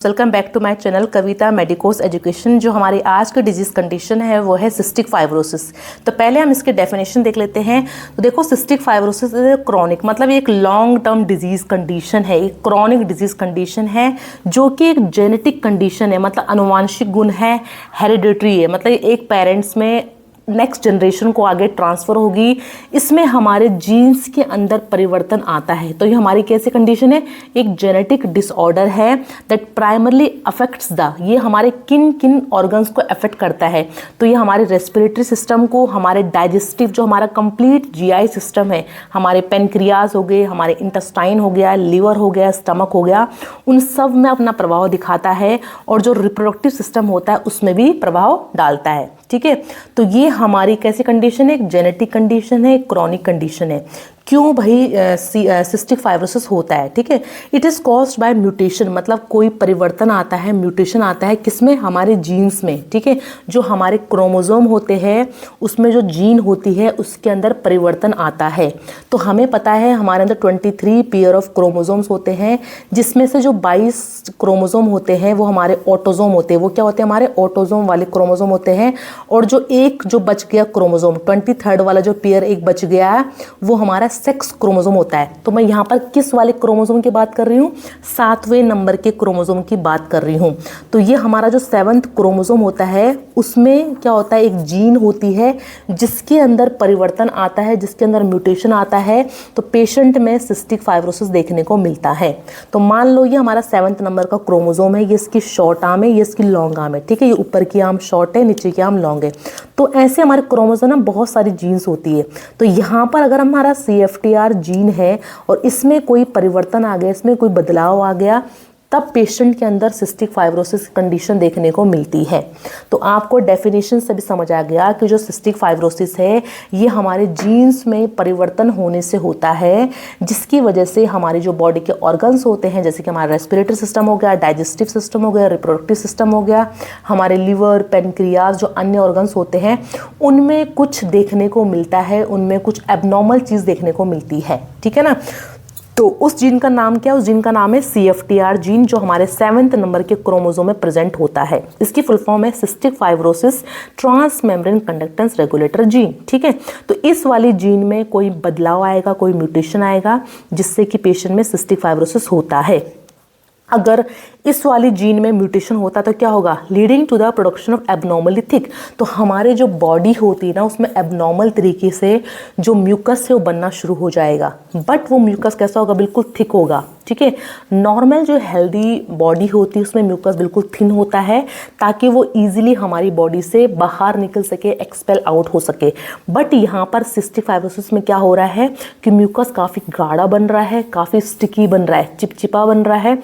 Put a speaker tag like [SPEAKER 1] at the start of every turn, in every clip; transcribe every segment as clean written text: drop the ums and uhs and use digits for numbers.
[SPEAKER 1] Welcome back to my channel Kavita medicos education. जो हमारी आज की डिजीज़ कंडीशन है वो है सिस्टिक फाइब्रोसिस। तो पहले हम इसके डेफिनेशन देख लेते हैं। तो देखो, सिस्टिक फाइब्रोसिस क्रॉनिक मतलब एक लॉन्ग टर्म डिजीज़ कंडीशन है, एक क्रॉनिक डिजीज़ कंडीशन है जो कि एक जेनेटिक कंडीशन है, मतलब अनुवांशिक गुण है, हेरिडिटरी है, मतलब एक पेरेंट्स में नेक्स्ट जनरेशन को आगे ट्रांसफ़र होगी। इसमें हमारे जीन्स के अंदर परिवर्तन आता है। तो ये हमारी कैसी कंडीशन है? एक जेनेटिक डिसऑर्डर है दैट प्राइमरली अफेक्ट्स ये हमारे किन किन ऑर्गन्स को अफेक्ट करता है। तो ये हमारे रेस्पिरेटरी सिस्टम को, हमारे डाइजेस्टिव जो हमारा कंप्लीट जीआई सिस्टम है, हमारे पेनक्रियाज हो गए, हमारे इंटेस्टाइन हो गया, लिवर हो गया, स्टमक हो गया, उन सब में अपना प्रभाव दिखाता है। और जो रिप्रोडक्टिव सिस्टम होता है उसमें भी प्रभाव डालता है। ठीक है, तो ये हमारी कैसी कंडीशन है? एक जेनेटिक कंडीशन है, एक क्रॉनिक कंडीशन है। क्यों भाई सिस्टिक फाइब्रोसिस होता है? ठीक है, it is caused by mutation, मतलब कोई परिवर्तन आता है, म्यूटेशन आता है किसमें? हमारे जीन्स में। ठीक है, जो हमारे क्रोमोसोम होते हैं उसमें जो जीन होती है उसके अंदर परिवर्तन आता है। तो हमें पता है हमारे अंदर 23 पेयर ऑफ क्रोमोसोम्स होते हैं, जिसमें से जो 22 क्रोमोसोम होते हैं वो हमारे ऑटोसोम होते हैं। वो क्या होते हैं? हमारे ऑटोसोम वाले क्रोमोसोम होते हैं। और जो एक जो बच गया क्रोमोसोम, 23rd वाला जो पेयर एक बच गया है, वो हमारा सेक्स क्रोमोसोम होता है। तो मैं यहाँ पर किस वाले क्रोमोसोम की बात कर रही हूँ? 7वें नंबर के क्रोमोसोम की बात कर रही हूँ। तो ये हमारा जो 7th क्रोमोसोम होता है उसमें क्या होता है? एक जीन होती है जिसके अंदर परिवर्तन आता है, जिसके अंदर म्यूटेशन आता है। तो पेशेंट में सिस्टिक फाइब्रोसिस देखने को मिलता है। तो मान लो ये हमारा 7th नंबर का क्रोमोसोम है, ये इसकी शॉर्ट आर्म है, ये इसकी लॉन्ग आर्म है। ठीक है, ये ऊपर की आर्म शॉर्ट है, नीचे की आर्म लॉन्ग है। तो ऐसे हमारे क्रोमोसोम में बहुत सारी जीन्स होती है। तो यहाँ पर अगर हमारा CFTR जीन है और इसमें कोई परिवर्तन आ गया, इसमें कोई बदलाव आ गया, तब पेशेंट के अंदर सिस्टिक फाइब्रोसिस कंडीशन देखने को मिलती है। तो आपको डेफिनेशन से भी समझ आ गया कि जो सिस्टिक फाइब्रोसिस है ये हमारे जीन्स में परिवर्तन होने से होता है, जिसकी वजह से हमारी जो बॉडी के ऑर्गन्स होते हैं, जैसे कि हमारा रेस्पिरेटरी सिस्टम हो गया, डाइजेस्टिव सिस्टम हो गया, रिप्रोडक्टिव सिस्टम हो गया, हमारे लिवर, पेनक्रियाज, जो अन्य ऑर्गन्स होते हैं, उनमें कुछ देखने को मिलता है, उनमें कुछ एबनॉर्मल चीज़ देखने को मिलती है। ठीक है ना? तो उस जीन का नाम क्या है? उस जीन का नाम है CFTR जीन, जो हमारे 7th नंबर के क्रोमोसोम में प्रेजेंट होता है। इसकी फुल फॉर्म है cystic fibrosis transmembrane conductance regulator gene. ठीक है, तो इस वाली जीन में कोई बदलाव आएगा, कोई म्यूटेशन आएगा, जिससे कि पेशेंट में सिस्टिक फाइब्रोसिस होता है। अगर इस वाली जीन में म्यूटेशन होता तो क्या होगा? Leading to the production of abnormally thick. तो हमारे जो बॉडी होती है ना, उसमें एबनॉर्मल तरीके से जो म्यूकस है वो बनना शुरू हो जाएगा। बट वो म्यूकस कैसा होगा? बिल्कुल थिक होगा। ठीक है, नॉर्मल जो हेल्दी बॉडी होती है उसमें म्यूकस बिल्कुल थिन होता है, ताकि वो ईजिली हमारी बॉडी से बाहर निकल सके, एक्सपेल आउट हो सके। बट यहाँ पर सिस्टिक फाइब्रोसिस में क्या हो रहा है कि म्यूकस काफ़ी गाढ़ा बन रहा है, काफ़ी स्टिकी बन रहा है, चिपचिपा बन रहा है।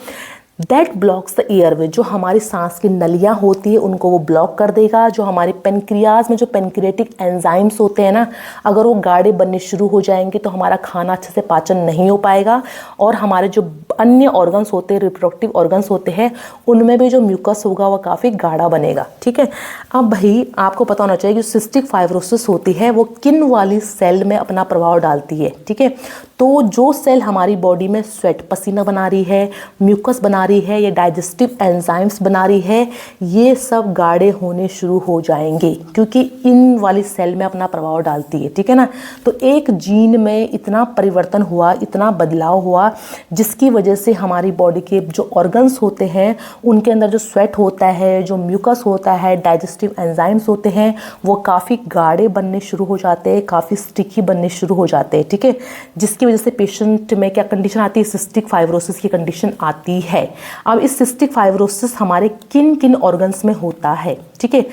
[SPEAKER 1] That blocks the airway. जो हमारी सांस की नलियाँ होती है उनको वो ब्लॉक कर देगा। जो हमारे पेनक्रियाज में जो पेनक्रिएटिक एंजाइम्स होते हैं ना, अगर वो गाढ़े बनने शुरू हो जाएंगे तो हमारा खाना अच्छे से पाचन नहीं हो पाएगा। और हमारे जो अन्य ऑर्गन्स होते हैं, रिप्रोडक्टिव ऑर्गन्स होते हैं, उनमें भी जो म्यूकस होगा वो काफ़ी गाढ़ा बनेगा। ठीक है, अब भाई आपको पता होना चाहिए कि सिस्टिक फाइब्रोसिस होती है वो किन वाली सेल में अपना प्रभाव डालती है। ठीक है, तो जो सेल हमारी बॉडी में स्वेट, पसीना बना रही है, म्यूकस बना रही है, ये डाइजेस्टिव एंजाइम्स बना रही है, ये सब गाढ़े होने शुरू हो जाएंगे, क्योंकि इन वाली सेल में अपना प्रभाव डालती है। ठीक है ना? तो एक जीन में इतना परिवर्तन हुआ, इतना बदलाव हुआ, जिसकी वजह से हमारी बॉडी के जो ऑर्गन्स होते हैं उनके अंदर जो स्वेट होता है, जो म्यूकस होता है, डाइजेस्टिव एंजाइम्स होते हैं, वो काफ़ी गाढ़े बनने शुरू हो जाते हैं, काफ़ी स्टिकी बनने शुरू हो जाते हैं। ठीक है, जिसकी वजह से पेशेंट में क्या कंडीशन आती है? सिस्टिक फाइब्रोसिस की कंडीशन आती है। अब इस सिस्टिक फाइब्रोसिस हमारे किन किन ऑर्गन्स में होता है? ठीक है,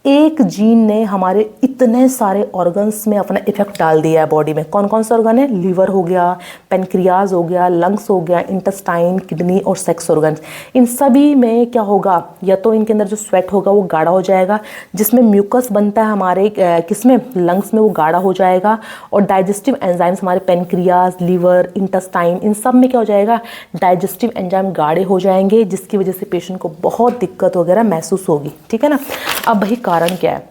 [SPEAKER 1] एक जीन ने हमारे इतने सारे ऑर्गन्स में अपना इफेक्ट डाल दिया है बॉडी में। कौन कौन से ऑर्गन है? लिवर हो गया, पेनक्रियाज हो गया, लंग्स हो गया, इंटेस्टाइन, किडनी और सेक्स ऑर्गन्स। इन सभी में क्या होगा? या तो इनके अंदर जो स्वेट होगा वो गाढ़ा हो जाएगा, जिसमें म्यूकस बनता है हमारे किसमें? लंग्स में, वो गाढ़ा हो जाएगा। और डाइजेस्टिव एंजाइम्स हमारे पेनक्रियाज, लिवर, इंटेस्टाइन, इन सब में क्या हो जाएगा? डाइजेस्टिव एंजाइम गाढ़े हो जाएंगे, जिसकी वजह से पेशेंट को बहुत दिक्कत वगैरह महसूस होगी। ठीक है ना? अब वही कारण क्या है?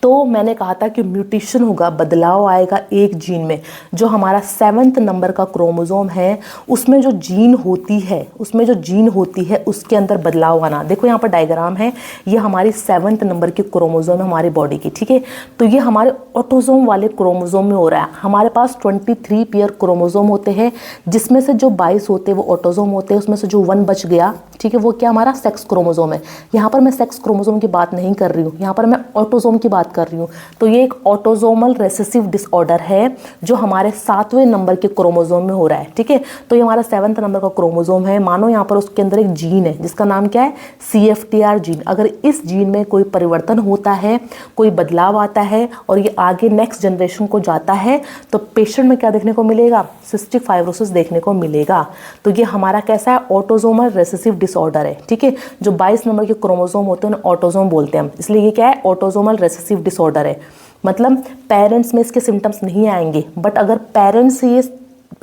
[SPEAKER 1] तो मैंने कहा था कि म्यूटेशन होगा, बदलाव आएगा एक जीन में। जो हमारा 7th नंबर का क्रोमोसोम है उसमें जो जीन होती है उसके अंदर बदलाव आना। देखो यहाँ पर डायग्राम है, ये हमारी 7th नंबर की क्रोमोसोम है हमारी बॉडी की, ठीक है। तो ये हमारे ऑटोसोम वाले क्रोमोसोम में हो रहा है। हमारे पास 23 पेयर क्रोमोसोम होते हैं, जिसमें से जो 22 होते हैं वो ऑटोसोम होते हैं, उसमें से जो 1 बच गया, ठीक है, वो क्या हमारा सेक्स क्रोमोसोम है। यहाँ पर मैं सेक्स क्रोमोसोम की बात नहीं कर रही हूँ, यहाँ पर मैं ऑटोसोम की बात कर रही हूँ। तो ये एक ऑटोसोमल रेसेसिव डिसऑर्डर है जो हमारे 7वें नंबर के क्रोमोसोम में हो रहा है, ठीक है। तो ये हमारा 7th नंबर का क्रोमोसोम है। मानो यहाँ पर उसके अंदर एक जीन है जिसका नाम क्या है, CFTR जीन। अगर इस जीन में कोई परिवर्तन होता है, कोई बदलाव आता है और ये आगे नेक्स्ट जनरेशन को जाता है, तो पेशेंट में क्या देखने को मिलेगा, सिस्टिक फाइब्रोसिस देखने को मिलेगा। तो ये हमारा कैसा है, ऑटोसोमल रेसेसिव डिसऑर्डर है, ठीक है। जो 22 नंबर के क्रोमोसोम होते हैं उन्हें ऑटोसोम बोलते हैं हम, इसलिए ये क्या है, ऑटोसोमल रेसेसिव डिसऑर्डर है। मतलब पेरेंट्स में इसके सिम्टम्स नहीं आएंगे, बट अगर पेरेंट्स से ये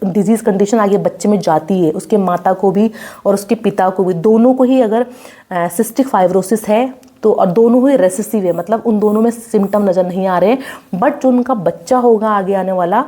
[SPEAKER 1] डिजीज कंडीशन आगे बच्चे में जाती है, उसके माता को भी और उसके पिता को भी, दोनों को ही अगर सिस्टिक फाइब्रोसिस है तो, और दोनों ही रेसेसिव है, मतलब उन दोनों में सिम्टम नज़र नहीं आ रहे, बट जो उनका बच्चा होगा आगे आने वाला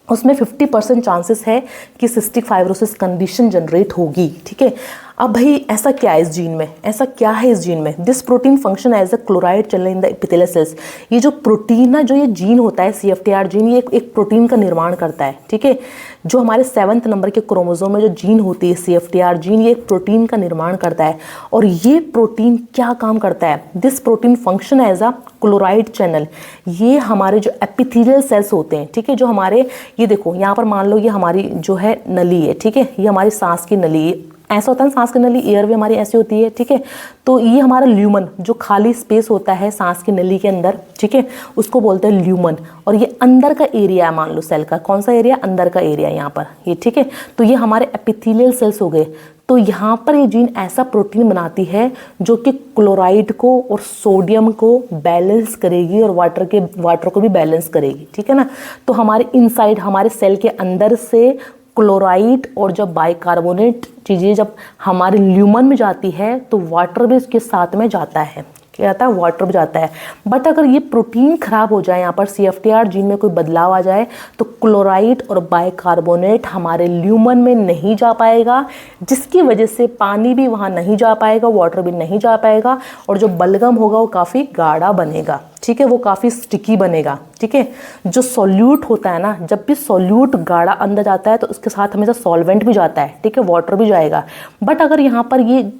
[SPEAKER 1] उसमें 50% चांसेस है कि सिस्टिक फाइब्रोसिस कंडीशन जनरेट होगी, ठीक है। अब भाई ऐसा क्या है इस जीन में, ऐसा क्या है इस जीन में, this protein function as a chloride channel in the epithelial cells. ये जो प्रोटीन है, जो ये जीन होता है CFTR जीन, ये एक प्रोटीन का निर्माण करता है, ठीक है। जो हमारे 7th नंबर के क्रोमोसोम में जो जीन होती है CFTR जीन, ये एक प्रोटीन का निर्माण करता है। और ये प्रोटीन क्या काम करता है, this protein function as a chloride channel. ये हमारे जो एपिथेलियल सेल्स होते हैं, ठीक है, जो हमारे, ये देखो यहाँ पर मान लो ये हमारी जो है नली है, ठीक है, ये हमारी सांस की नली है। ऐसा होता है ना, सांस की नली, एयरवे हमारी ऐसी होती है, ठीक है। तो ये हमारा ल्यूमन, जो खाली स्पेस होता है सांस की नली के अंदर, ठीक है, उसको बोलते हैं ल्यूमन। और ये अंदर का एरिया है, मान लो सेल का, कौन सा एरिया, अंदर का एरिया यहाँ पर ये, ठीक है। तो ये हमारे एपिथेलियल सेल्स हो गए। तो यहाँ पर ये जीन ऐसा प्रोटीन बनाती है जो कि क्लोराइड को और सोडियम को बैलेंस करेगी और वाटर को भी बैलेंस करेगी, ठीक है ना। तो हमारे इनसाइड, हमारे सेल के अंदर से क्लोराइड और जब बाइकार्बोनेट चीज़ें जब हमारे ल्यूमन में जाती है तो वाटर भी इसके साथ में जाता है, क्या जाता है, वाटर भी जाता है। बट अगर ये प्रोटीन खराब हो जाए, यहाँ पर CFTR जीन में कोई बदलाव आ जाए, तो क्लोराइड और बाइकार्बोनेट हमारे ल्यूमन में नहीं जा पाएगा, जिसकी वजह से पानी भी वहाँ नहीं जा पाएगा, वाटर भी नहीं जा पाएगा, और जो बलगम होगा वो काफ़ी गाढ़ा बनेगा, ठीक है, वो काफ़ी स्टिकी बनेगा, ठीक है। जो सॉल्यूट होता है ना, जब भी सॉल्यूट गाढ़ा अंदर जाता है तो उसके साथ हमेशा सॉल्वेंट भी जाता है, ठीक है, वाटर भी जाएगा। बट अगर यहाँ पर ये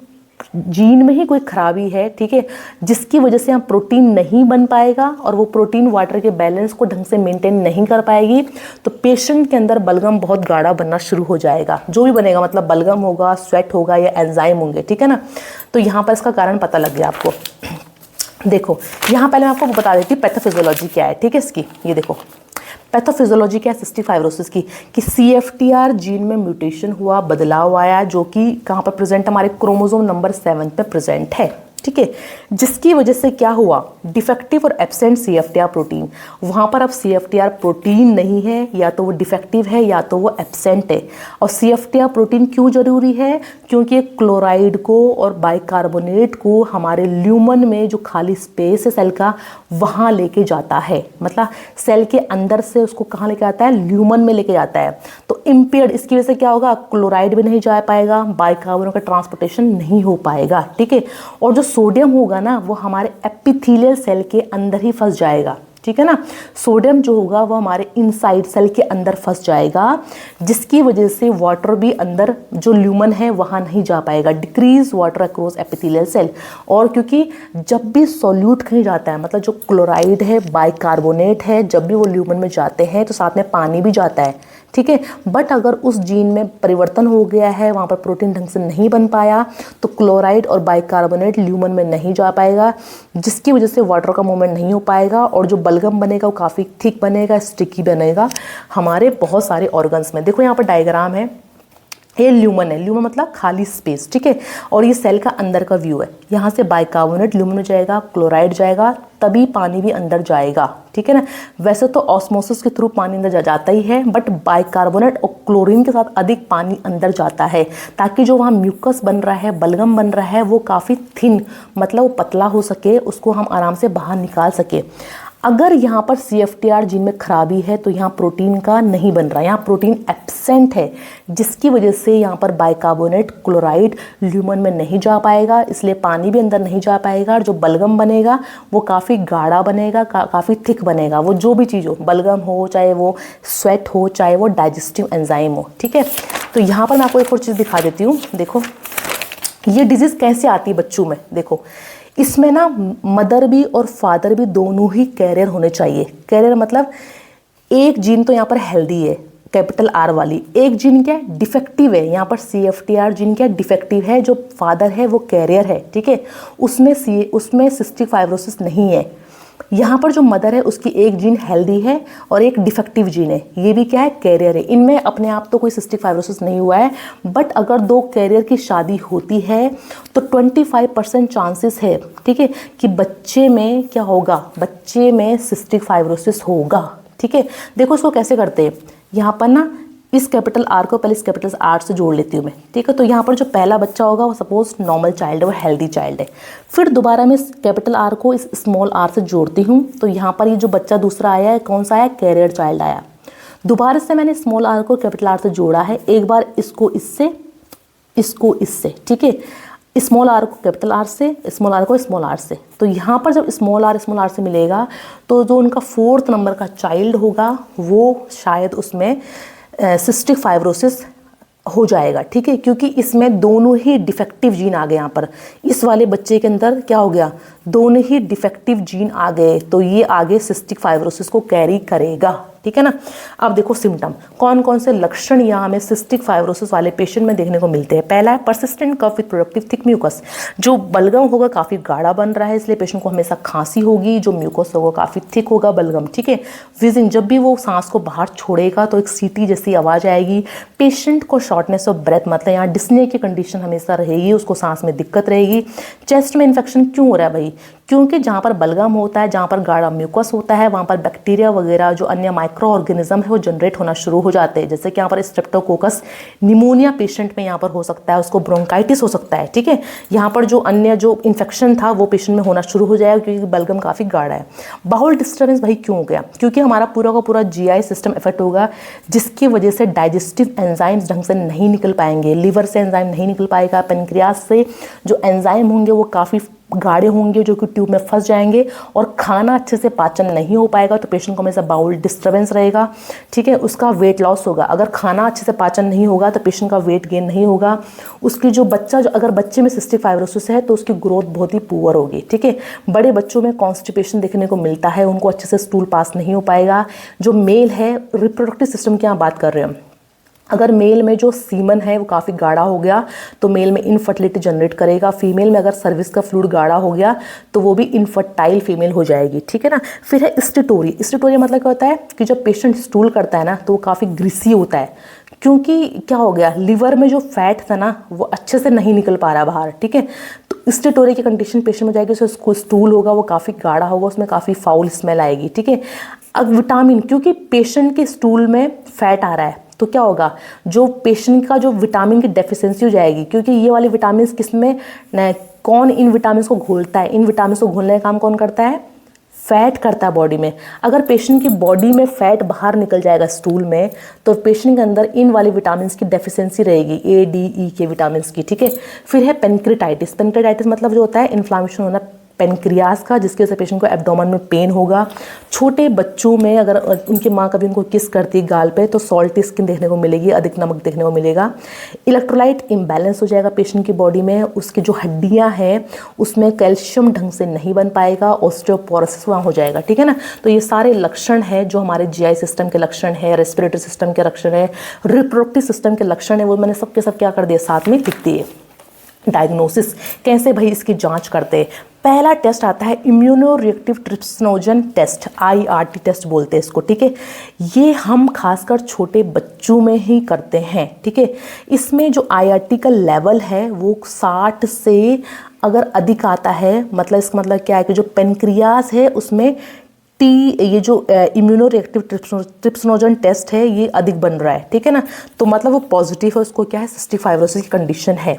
[SPEAKER 1] जीन में ही कोई खराबी है, ठीक है, जिसकी वजह से यहाँ प्रोटीन नहीं बन पाएगा और वो प्रोटीन वाटर के बैलेंस को ढंग से मेंटेन नहीं कर पाएगी, तो पेशेंट के अंदर बलगम बहुत गाढ़ा बनना शुरू हो जाएगा। जो भी बनेगा, मतलब बलगम होगा, स्वेट होगा या एंजाइम होंगे, ठीक है ना। तो यहाँ पर इसका कारण पता लग गया आपको। देखो यहाँ पहले मैं आपको बता देती हूँ पैथोफिजियोलॉजी क्या है, ठीक है इसकी। ये देखो पैथोफिजियोलॉजी क्या है सिस्टिक फाइब्रोसिस की, कि CFTR जीन में म्यूटेशन हुआ, बदलाव आया, जो कि कहाँ पर प्रेजेंट, हमारे क्रोमोसोम नंबर 7 पे प्रेजेंट है, ठीक है। जिसकी वजह से क्या हुआ, डिफेक्टिव और एब्सेंट CFTR प्रोटीन। वहाँ पर अब CFTR प्रोटीन नहीं है, या तो वो डिफेक्टिव है या तो वो एब्सेंट है। और CFTR प्रोटीन क्यों जरूरी है, क्योंकि क्लोराइड को और बाइकार्बोनेट को हमारे ल्यूमन में जो खाली स्पेस है सेल का, वहाँ लेके जाता है। मतलब सेल के अंदर से उसको कहाँ लेके आता है, ल्यूमन में लेके जाता है। तो इम्पेयर्ड, इसकी वजह से क्या होगा, क्लोराइड भी नहीं जा पाएगा, बाइकार्बोनेट का ट्रांसपोर्टेशन नहीं हो पाएगा, ठीक है। और जो सोडियम होगा ना, वो हमारे एपिथेलियल सेल के अंदर ही फंस जाएगा, ठीक है ना। सोडियम जो होगा वो हमारे इनसाइड सेल के अंदर फंस जाएगा, जिसकी वजह से वाटर भी अंदर जो ल्यूमन है वहाँ नहीं जा पाएगा, decrease water across epithelial cell. और क्योंकि जब भी सॉल्यूट कहीं जाता है, मतलब जो क्लोराइड है, बाइकार्बोनेट है, जब भी वो ल्यूमन में जाते हैं तो साथ में पानी भी जाता है, ठीक है। बट अगर उस जीन में परिवर्तन हो गया है, वहाँ पर प्रोटीन ढंग से नहीं बन पाया, तो क्लोराइड और बाइकार्बोनेट ल्यूमन में नहीं जा पाएगा, जिसकी वजह से वाटर का मूवमेंट नहीं हो पाएगा, और जो बलगम बनेगा वो काफ़ी थिक बनेगा, स्टिकी बनेगा हमारे बहुत सारे ऑर्गन्स में। देखो यहाँ पर डायग्राम है, ये ल्यूमन है, ल्यूमन मतलब खाली स्पेस, ठीक है। और ये सेल का अंदर का व्यू है, यहाँ से बाइकार्बोनेट ल्यूमन में जाएगा, क्लोराइड जाएगा, तभी पानी भी अंदर जाएगा, ठीक है ना। वैसे तो ऑस्मोसिस के थ्रू पानी अंदर जाता ही है, बट बाइकार्बोनेट और क्लोरीन के साथ अधिक पानी अंदर जाता है, ताकि जो वहाँ म्यूकस बन रहा है, बलगम बन रहा है, वो काफ़ी थिन, मतलब वो पतला हो सके, उसको हम आराम से बाहर निकाल सके। अगर यहाँ पर CFTR जीन में खराबी है तो यहाँ प्रोटीन का नहीं बन रहा है, यहाँ प्रोटीन एब्सेंट है, जिसकी वजह से यहाँ पर बाइकार्बोनेट क्लोराइड ल्यूमन में नहीं जा पाएगा, इसलिए पानी भी अंदर नहीं जा पाएगा। और जो बलगम बनेगा वो काफ़ी गाढ़ा बनेगा, काफ़ी थिक बनेगा, वो जो भी चीज़ हो, बलगम हो, चाहे वो स्वेट हो, चाहे वो डाइजेस्टिव एंजाइम हो, ठीक है। तो यहाँ पर मैं आपको एक और चीज़ दिखा देती हूँ। देखो ये डिजीज़ कैसे आती है बच्चों में। देखो इसमें ना मदर भी और फादर भी दोनों ही कैरियर होने चाहिए। कैरियर मतलब एक जीन तो यहाँ पर हेल्दी है, कैपिटल R वाली, एक जीन क्या है, डिफेक्टिव है। यहाँ पर CFTR जीन क्या डिफेक्टिव है, जो फादर है वो कैरियर है, ठीक है। उसमें सिस्टिक फाइब्रोसिस नहीं है। यहाँ पर जो मदर है उसकी एक जीन हेल्दी है और एक डिफेक्टिव जीन है, ये भी क्या है, कैरियर है। इनमें अपने आप तो कोई सिस्टिक फाइब्रोसिस नहीं हुआ है, बट अगर दो कैरियर की शादी होती है तो 25% चांसेस है, ठीक है, कि बच्चे में क्या होगा, बच्चे में सिस्टिक फाइब्रोसिस होगा, ठीक है। देखो इसको कैसे करते हैं, यहाँ पर ना इस कैपिटल R को पहले इस कैपिटल R से जोड़ लेती हूँ मैं, ठीक है। तो यहाँ पर जो पहला बच्चा होगा वो सपोज नॉर्मल चाइल्ड है, वो हेल्दी चाइल्ड है। फिर दोबारा मैं इस कैपिटल R को इस स्मॉल r से जोड़ती हूँ, तो यहाँ पर ये जो बच्चा दूसरा आया है, कौन सा आया, कैरियर चाइल्ड आया। दोबारा से मैंने स्मॉल r को कैपिटल R से जोड़ा है, एक बार इसको इससे, इसको इससे, ठीक है। स्मॉल r को कैपिटल R से, स्मॉल r को स्मॉल r से। तो यहाँ पर जब स्मॉल r से मिलेगा तो जो उनका 4th नंबर का चाइल्ड होगा वो शायद उसमें सिस्टिक फाइब्रोसिस हो जाएगा, ठीक है, क्योंकि इसमें दोनों ही डिफेक्टिव जीन आ गए। यहाँ पर इस वाले बच्चे के अंदर क्या हो गया, दोनों ही डिफेक्टिव जीन आ गए, तो ये आगे सिस्टिक फाइब्रोसिस को कैरी करेगा, ठीक है ना। अब देखो सिम्टम, कौन कौन से लक्षण यहाँ हमें सिस्टिक फाइब्रोसिस वाले पेशेंट में देखने को मिलते हैं। पहला है persistent cough with productive thick mucus, जो बलगम होगा काफ़ी गाढ़ा बन रहा है, इसलिए पेशेंट को हमेशा खांसी होगी, जो म्यूकस होगा काफ़ी थिक होगा, बलगम, ठीक है। विजिंग, जब भी वो सांस को बाहर छोड़ेगा तो एक सीटी जैसी आवाज़ आएगी। पेशेंट को शॉर्टनेस ऑफ ब्रेथ, मतलब यहाँ डिस्ने की कंडीशन हमेशा रहेगी, उसको सांस में दिक्कत रहेगी। चेस्ट में इन्फेक्शन क्यों हो रहा है भाई, क्योंकि जहाँ पर बलगम होता है, जहाँ पर गाढ़ा म्यूकस होता है, वहाँ पर बैक्टीरिया वगैरह जो अन्य माइक्रो ऑर्गेनिज्म है वो जनरेट होना शुरू हो जाते हैं। जैसे कि यहाँ पर स्ट्रेप्टोकोकस निमोनिया पेशेंट में यहाँ पर हो सकता है, उसको ब्रोंकाइटिस हो सकता है, ठीक है। यहाँ पर जो अन्य जो इन्फेक्शन था वो पेशेंट में होना शुरू हो जाएगा, क्योंकि बलगम काफ़ी गाढ़ा है। बाउल डिस्टर्बेंस भाई क्यों हो गया, क्योंकि हमारा पूरा का पूरा GI सिस्टम इफेक्ट होगा, जिसकी वजह से डाइजेस्टिव एंजाइम्स ढंग से नहीं निकल पाएंगे, लीवर से एंजाइम नहीं निकल पाएगा, पेनक्रियास से जो एंजाइम होंगे वो काफ़ी गाढ़े होंगे, जो कि ट्यूब में फंस जाएंगे, और खाना अच्छे से पाचन नहीं हो पाएगा, तो पेशेंट को हमेशा बाउल डिस्टर्बेंस रहेगा, ठीक है। उसका वेट लॉस होगा, अगर खाना अच्छे से पाचन नहीं होगा तो पेशेंट का वेट गेन नहीं होगा। उसकी जो अगर बच्चे में सिस्टिक फाइब्रोसिस है तो उसकी ग्रोथ बहुत ही पुअर होगी, ठीक है। बड़े बच्चों में कॉन्स्टिपेशन देखने को मिलता है, उनको अच्छे से स्टूल पास नहीं हो पाएगा। जो मेल है, रिप्रोडक्टिव सिस्टम की यहाँ बात कर रहे हैं, अगर मेल में जो सीमन है वो काफ़ी गाढ़ा हो गया तो मेल में इनफर्टिलिटी जनरेट करेगा। फीमेल में अगर सर्विस का फ्लूइड गाढ़ा हो गया तो वो भी इनफर्टाइल फीमेल हो जाएगी, ठीक है ना। फिर है स्टेटोरी। स्टेटोरी मतलब क्या होता है कि जब पेशेंट स्टूल करता है ना तो वो काफ़ी ग्रीसी होता है, क्योंकि क्या हो गया, लिवर में जो फैट था ना वो अच्छे से नहीं निकल पा रहा बाहर, ठीक है। तो स्टेटोरी की कंडीशन पेशेंट में जाएगी, उसको स्टूल होगा वो काफ़ी गाढ़ा होगा, उसमें काफ़ी फाउल स्मेल आएगी, ठीक है। अब विटामिन, क्योंकि पेशेंट के स्टूल में फैट आ रहा है तो क्या होगा, जो पेशेंट का जो विटामिन की डेफिशिएंसी हो जाएगी, क्योंकि ये वाले विटामिन किसमें, कौन इन विटामिन को घोलता है, इन विटामिन को घोलने का काम कौन करता है, फैट करता है बॉडी में। अगर पेशेंट की बॉडी में फैट बाहर निकल जाएगा स्टूल में तो पेशेंट के अंदर इन वाले विटामिन की डेफिशिएंसी रहेगी, A, D, E के विटामिन की, ठीक है। फिर है पेनक्रेटाइटिस। पेनक्रेटाइटिस मतलब जो होता है इन्फ्लामेशन होना पेनक्रियास का, जिसकी वजह से पेशेंट को एब्डोमेन में पेन होगा। छोटे बच्चों में अगर उनकी माँ कभी उनको किस करती है गाल पे तो सॉल्टी स्किन देखने को मिलेगी, अधिक नमक देखने को मिलेगा। इलेक्ट्रोलाइट इम्बैलेंस हो जाएगा पेशेंट की बॉडी में, उसकी जो हड्डियाँ हैं उसमें कैल्शियम ढंग से नहीं बन पाएगा, ऑस्टियोपोरोसिस वहाँ हो जाएगा, ठीक है ना। तो ये सारे लक्षण है जो हमारे GI सिस्टम के लक्षण है, रेस्पिरेटरी सिस्टम के लक्षण है, रिप्रोडक्टिव सिस्टम के लक्षण है, वो मैंने सबके सब क्या कर दिया, साथ में लिख दिए। डायग्नोसिस कैसे भाई इसकी जांच करते हैं। पहला टेस्ट आता है immunoreactive trypsinogen test, IRT test बोलते हैं इसको, ठीक है। ये हम खासकर छोटे बच्चों में ही करते हैं, ठीक है। इसमें जो IRT का लेवल है वो 60 से अगर अधिक आता है, मतलब इसका मतलब क्या है कि जो पेनक्रियाज है उसमें ये जो इम्यूनो रिएक्टिव ट्रिप्सिनोजन टेस्ट है ये अधिक बन रहा है, ठीक है ना। तो मतलब वो पॉजिटिव है, उसको क्या है सिस्टिक फाइब्रोसिस की कंडीशन है।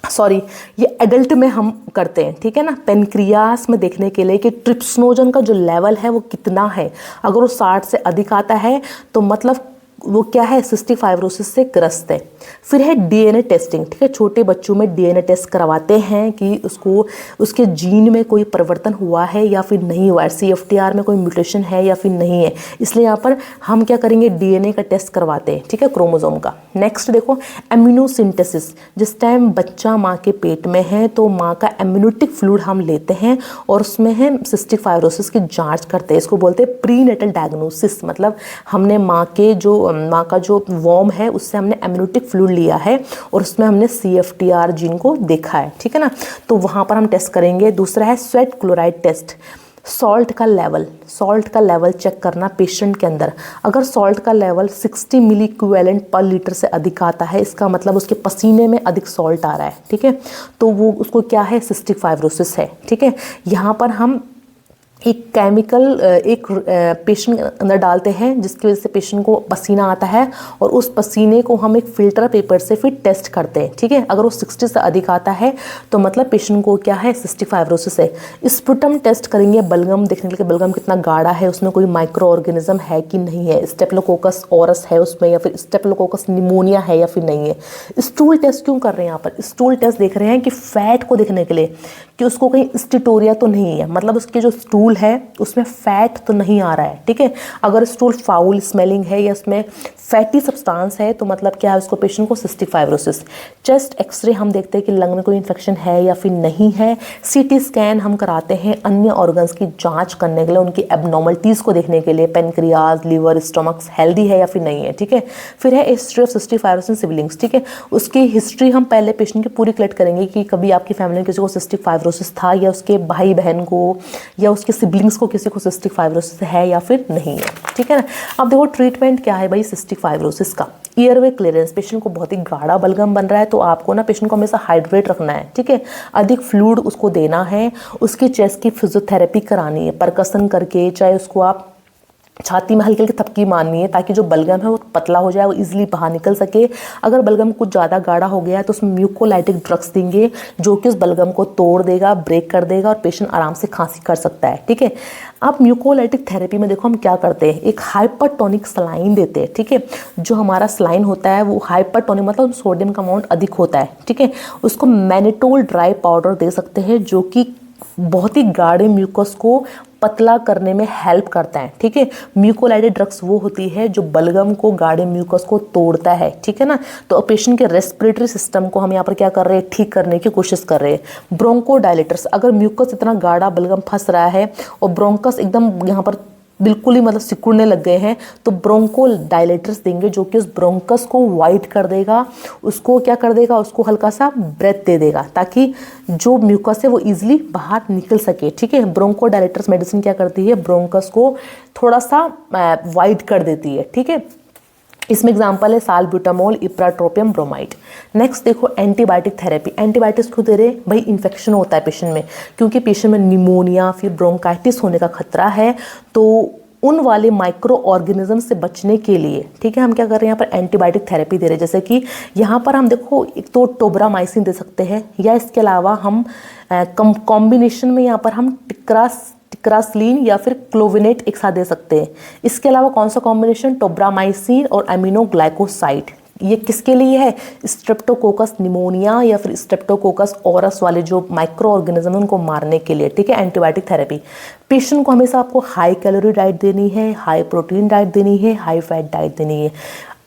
[SPEAKER 1] सॉरी, ये एडल्ट में हम करते हैं, ठीक है ना। पेनक्रियास में देखने के लिए कि ट्रिप्सिनोजन का जो लेवल है वो कितना है। अगर वो 60 से अधिक आता है तो मतलब वो क्या है सिस्टिक फाइब्रोसिस से ग्रस्त है। फिर है DNA टेस्टिंग, ठीक है। छोटे बच्चों में DNA टेस्ट करवाते हैं कि उसको उसके जीन में कोई परिवर्तन हुआ है या फिर नहीं हुआ है, CFTR में कोई म्यूटेशन है या फिर नहीं है। इसलिए यहाँ पर हम क्या करेंगे DNA का टेस्ट करवाते हैं, ठीक है, क्रोमोसोम का। नेक्स्ट देखो एम्यूनोसिंथेसिस, जिस टाइम बच्चा माँ के पेट में है तो माँ का एम्यूनिटिक फ्लूइड हम लेते हैं और उसमें है सिस्टिक फाइब्रोसिस की जाँच करते हैं। इसको बोलते हैं प्रीनेटल डायग्नोसिस, मतलब हमने माँ का जो वॉर्म है उससे हमने एम्यूनिटिक फ्लूइड लिया है और उसमें हमने CFTR जीन को देखा है, ठीक है ना। तो वहाँ पर हम टेस्ट करेंगे। दूसरा है स्वेट क्लोराइड टेस्ट, सॉल्ट का लेवल चेक करना पेशेंट के अंदर। अगर सॉल्ट का लेवल 60 मिली इक्विवेलेंट पर लीटर से अधिक आता है, इसका मतलब उसके पसीने में अधिक सॉल्ट आ रहा है, ठीक है। तो वो उसको क्या है सिस्टिक फाइब्रोसिस है, ठीक है। यहाँ पर हम एक केमिकल एक पेशेंट के अंदर डालते हैं जिसकी वजह से पेशेंट को पसीना आता है और उस पसीने को हम एक फिल्टर पेपर से फिर टेस्ट करते हैं, ठीक है। अगर वो 60 से अधिक आता है तो मतलब पेशेंट को क्या है सिस्टिक फाइब्रोसिस है। स्पुटम टेस्ट करेंगे बलगम देखने के लिए, बलगम कितना गाढ़ा है, उसमें कोई माइक्रो ऑर्गेनिज्म है कि नहीं है, स्टेप्लोकोकस ऑरस है उसमें या फिर स्टेप्लोकोकस निमोनिया है या फिर नहीं है। स्टूल टेस्ट क्यों कर रहे हैं यहाँ पर, स्टूल टेस्ट देख रहे हैं कि फैट को देखने के लिए कि उसको कहीं स्टिटोरिया तो नहीं है, मतलब उसके जो स्टूल है उसमें फैट तो नहीं आ रहा है, ठीक है। अगर स्टूल फाउल स्मेलिंग है या उसमें फैटी सब्सटेंस है तो मतलब क्या है उसको पेशेंट को सिस्टिक फाइब्रोसिस। चेस्ट एक्सरे हम देखते हैं कि लंग में कोई इन्फेक्शन है या फिर नहीं है। CT स्कैन हम कराते हैं अन्य ऑर्गन्स की जांच करने के लिए, उनकी एबनॉर्मलिटीज़ को देखने के लिए, पेनक्रियाज, लीवर, स्टमक्स हेल्दी है या फिर नहीं है, ठीक है। फिर है history of cystic fibrosis siblings, ठीक है। उसकी हिस्ट्री हम पहले पेशेंट की पूरी कलेक्ट करेंगे कि कभी आपकी फैमिली में किसी को सिस्टिक फाइब्रोसिस था या उसके भाई बहन को या उसके सिबलिंग्स को किसी को सिस्टिक फाइब्रोसिस है या फिर नहीं है, ठीक है ना। अब देखो ट्रीटमेंट क्या है भाई सिस्टिक फाइब्रोसिस का। एयरवे क्लियरेंस, पेशेंट को बहुत ही गाढ़ा बलगम बन रहा है तो आपको ना पेशेंट को हमेशा हाइड्रेट रखना है, ठीक है। अधिक फ्लूइड उसको देना है, उसकी चेस्ट की फिजियोथेरेपी करानी है परकसन करके, चाहे उसको आप छाती में हल्की हल्की थपकी मारनी है ताकि जो बलगम है वो पतला हो जाए, वो इजीली बाहर निकल सके। अगर बलगम कुछ ज़्यादा गाढ़ा हो गया है तो उसमें म्यूकोलाइटिक ड्रग्स देंगे जो कि उस बलगम को तोड़ देगा, ब्रेक कर देगा और पेशेंट आराम से खांसी कर सकता है, ठीक है। अब म्यूकोलाइटिक थेरेपी में देखो हम क्या करते हैं, एक हाइपरटोनिक सलाइन देते हैं, ठीक है। जो हमारा सलाइन होता है वो हाइपरटोनिक मतलब सोडियम का अमाउंट अधिक होता है, ठीक है। उसको मैनिटोल ड्राई पाउडर दे सकते हैं जो कि बहुत ही गाढ़े म्यूकस को पतला करने में हेल्प करता है, ठीक है। म्यूकोलाइटिक ड्रग्स वो होती है जो बलगम को, गाढ़े म्यूकस को तोड़ता है, ठीक है ना। तो पेशेंट के रेस्पिरेटरी सिस्टम को हम यहाँ पर क्या कर रहे हैं, ठीक करने की कोशिश कर रहे हैं। ब्रोंकोडायलेटर्स, अगर म्यूकस इतना गाढ़ा बलगम फंस रहा है और ब्रोंकस एकदम यहाँ पर बिल्कुल ही मतलब सिकुड़ने लग गए हैं तो ब्रोंको डायलेटर्स देंगे जो कि उस ब्रोंकस को वाइट कर देगा, उसको क्या कर देगा, उसको हल्का सा ब्रेथ दे देगा ताकि जो म्यूकस है वो इजीली बाहर निकल सके, ठीक है। ब्रोंको डायलेटर्स मेडिसिन क्या करती है, ब्रोंकस को थोड़ा सा वाइट कर देती है, ठीक है। इसमें एग्जांपल है साल्ब्यूटामोल, इप्राट्रोपियम ब्रोमाइड। नेक्स्ट देखो एंटीबायोटिक थेरेपी। एंटीबायोटिक्स क्यों दे रहे हैं भाई, इन्फेक्शन होता है पेशेंट में, क्योंकि पेशेंट में निमोनिया फिर ब्रोंकाइटिस होने का खतरा है। तो उन वाले माइक्रो ऑर्गेनिज्म से बचने के लिए, ठीक है, हम क्या कर रहे हैं यहाँ पर एंटीबायोटिक थेरेपी दे रहे हैं। जैसे कि यहाँ पर हम देखो एक तो टोब्रामाइसिन दे सकते हैं या इसके अलावा हम कॉम्बिनेशन में यहाँ पर हम टिक्रासलीन या फिर क्लोविनेट एक साथ दे सकते हैं। इसके अलावा कौन सा कॉम्बिनेशन, टोब्रामाइसिन और अमीनोग्लाइकोसाइड। ये किसके लिए है, स्ट्रेप्टोकोकस निमोनिया या फिर स्ट्रेप्टोकोकस ऑरस वाले जो माइक्रो ऑर्गेनिज्म उनको मारने के लिए, ठीक है। एंटीबायोटिक थेरेपी पेशेंट को हमेशा आपको हाई कैलोरी डाइट देनी है, हाई प्रोटीन डाइट देनी है, हाई फैट डाइट देनी है।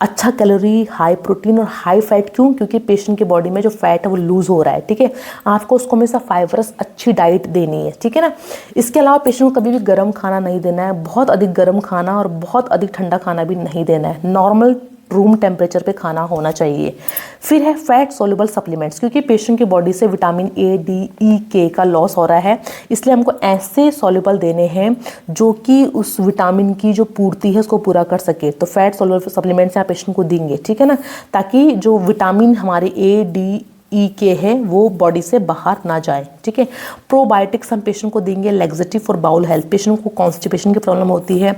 [SPEAKER 1] अच्छा कैलोरी, हाई प्रोटीन और हाई फैट क्यों, क्योंकि पेशेंट की बॉडी में जो फैट है वो लूज हो रहा है, ठीक है। आपको उसको हमेशा फाइबरस अच्छी डाइट देनी है, ठीक है ना। इसके अलावा पेशेंट को कभी भी गर्म खाना नहीं देना है, बहुत अधिक गर्म खाना और बहुत अधिक ठंडा खाना भी नहीं देना है। नॉर्मल रूम टेम्परेचर पे खाना होना चाहिए। फिर है फैट सोल्यूबल सप्लीमेंट्स, क्योंकि पेशेंट की बॉडी से विटामिन ए, डी, ई, के का लॉस हो रहा है, इसलिए हमको ऐसे सोल्यूबल देने हैं जो कि उस विटामिन की जो पूर्ति है उसको पूरा कर सके। तो फैट सोल्यूबल सप्लीमेंट्स यहाँ पेशेंट को देंगे, ठीक है ना, ताकि जो विटामिन हमारे ए, डी, ई के है वो बॉडी से बाहर ना जाए, ठीक है। प्रोबायोटिक्स हम पेशेंट को देंगे, laxative for bowel health, patient को कॉन्स्टिपेशन की प्रॉब्लम होती है,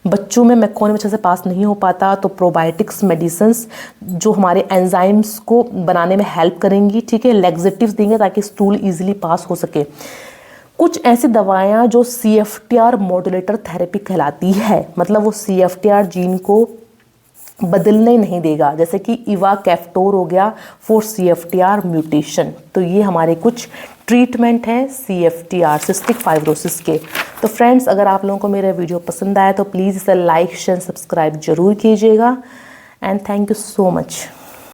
[SPEAKER 1] बच्चों में मैक्रोनी अच्छे से पास नहीं हो पाता, तो प्रोबायोटिक्स मेडिसिन्स जो हमारे एंजाइम्स को बनाने में हेल्प करेंगी, ठीक है। लैक्सेटिव्स देंगे ताकि स्टूल ईजिली पास हो सके। कुछ ऐसी दवाएं जो CFTR मॉड्यूलेटर थेरेपी कहलाती है, मतलब वो CFTR जीन को बदलने नहीं देगा, जैसे कि इवाकेफ्टोर हो गया फॉर CFTR म्यूटेशन। तो ये हमारे कुछ ट्रीटमेंट है CFTR सिस्टिक फाइब्रोसिस के। तो फ्रेंड्स, अगर आप लोगों को मेरा वीडियो पसंद आया तो प्लीज़ इसे लाइक शेयर सब्सक्राइब जरूर कीजिएगा। And thank you so much.